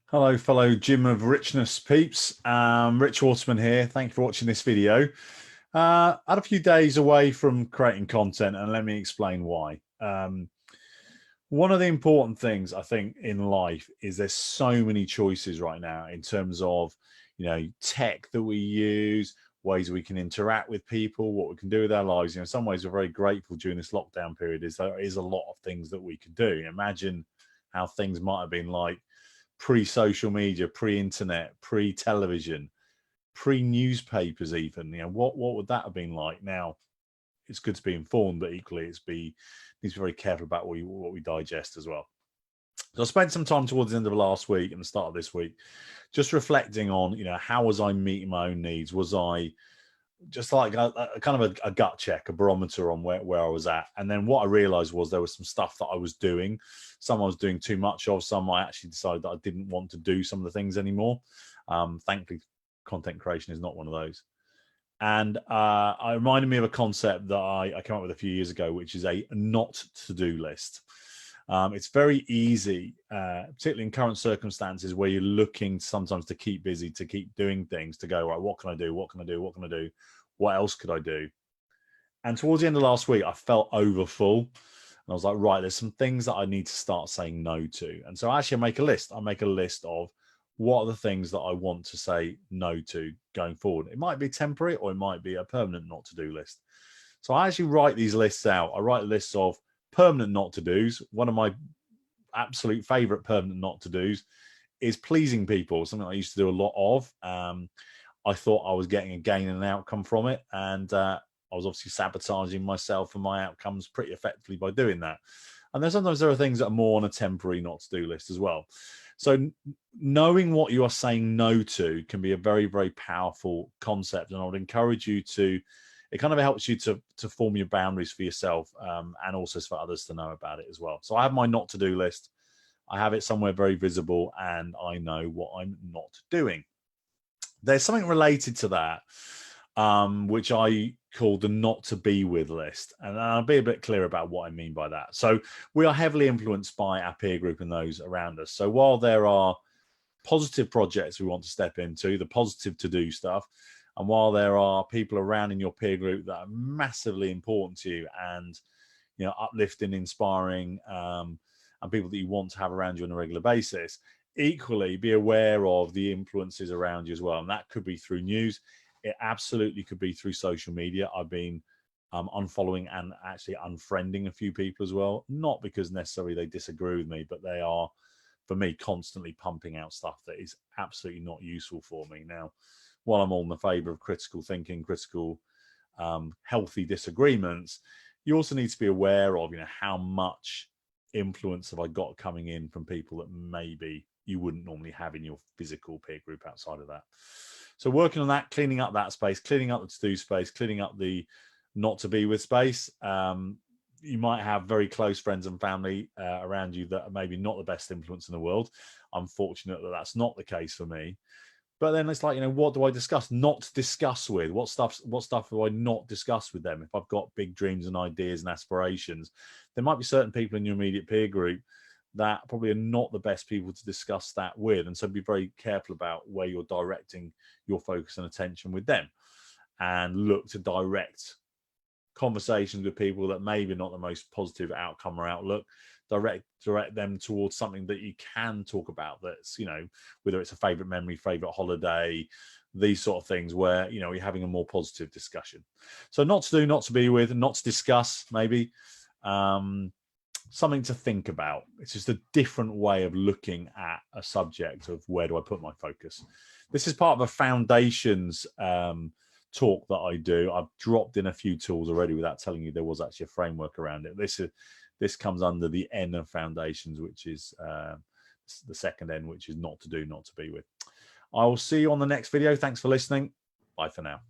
Hello, fellow Gym of Richness peeps. Rich Waterman here. Thank you for watching this video. I had a few days away from creating content, and let me explain why. One of the important things I think in life is there's so many choices right now in terms of, tech that we use, ways we can interact with people, what we can do with our lives. In some ways, we're very grateful during this lockdown period. There is a lot of things that we could do. Imagine how things might have been like pre-social media, pre-internet, pre-television, pre-newspapers even. What would that have been like? Now, it's good to be informed, but equally needs to be very careful about what we digest as well. So I spent some time towards the end of last week and the start of this week just reflecting on, how was I meeting my own needs? Was I just like a kind of a gut check, a barometer on where I was at? And then what I realized was there was some stuff that I was doing. Some I was doing too much of. Some I actually decided that I didn't want to do some of the things anymore. Thankfully, content creation is not one of those. And it reminded me of a concept that I came up with a few years ago, which is a not to-do list. It's very easy, particularly in current circumstances where you're looking sometimes to keep busy, to keep doing things, to go, right, what can I do? What can I do? What can I do? What else could I do? And towards the end of last week, I felt over full. And I was like, right, there's some things that I need to start saying no to. And so actually I make a list. I make a list of what are the things that I want to say no to going forward. It might be temporary or it might be a permanent not to do list. So I actually write these lists out. I write lists of permanent not to do's. One of my absolute favorite permanent not to do's is pleasing people, something I used to do a lot of. I thought I was getting a gain and an outcome from it. And I was obviously sabotaging myself and my outcomes pretty effectively by doing that. And then sometimes there are things that are more on a temporary not to do list as well. So knowing what you are saying no to can be a very, very powerful concept. And I would encourage you to, it kind of helps you to form your boundaries for yourself, and also for others to know about it as well. So I have my not to do list. I have it somewhere very visible and I know what I'm not doing. There's something related to that, which I call the not to be with list. And I'll be a bit clear about what I mean by that. So we are heavily influenced by our peer group and those around us. So while there are positive projects we want to step into, the positive to do stuff, and while there are people around in your peer group that are massively important to you and, uplifting, inspiring, and people that you want to have around you on a regular basis, equally be aware of the influences around you as well. And that could be through news. It absolutely could be through social media. I've been unfollowing and actually unfriending a few people as well, not because necessarily they disagree with me, but they are, for me, constantly pumping out stuff that is absolutely not useful for me. Now, while I'm all in the favor of critical thinking, critical, healthy disagreements, you also need to be aware of, how much influence have I got coming in from people that maybe you wouldn't normally have in your physical peer group outside of that. So working on that, cleaning up that space, cleaning up the to-do space, cleaning up the not to be with space. You might have very close friends and family around you that are maybe not the best influence in the world. I'm fortunate that that's not the case for me. But then it's like, what do I discuss? Not discuss with? What stuff do I not discuss with them? If I've got big dreams and ideas and aspirations, there might be certain people in your immediate peer group that probably are not the best people to discuss that with. And so be very careful about where you're directing your focus and attention with them, and look to direct conversations with people that maybe not the most positive outcome or outlook. Direct them towards something that you can talk about, that's, whether it's a favorite memory, favorite holiday, these sort of things where, you're having a more positive discussion. So not to do, not to be with, not to discuss, maybe something to think about. It's just a different way of looking at a subject of where do I put my focus. This is part of a foundations talk that I do. I've dropped in a few tools already without telling you there was actually a framework around it. This comes under the N of foundations, which is the second N, which is not to do, not to be with. I will see you on the next video. Thanks for listening. Bye for now.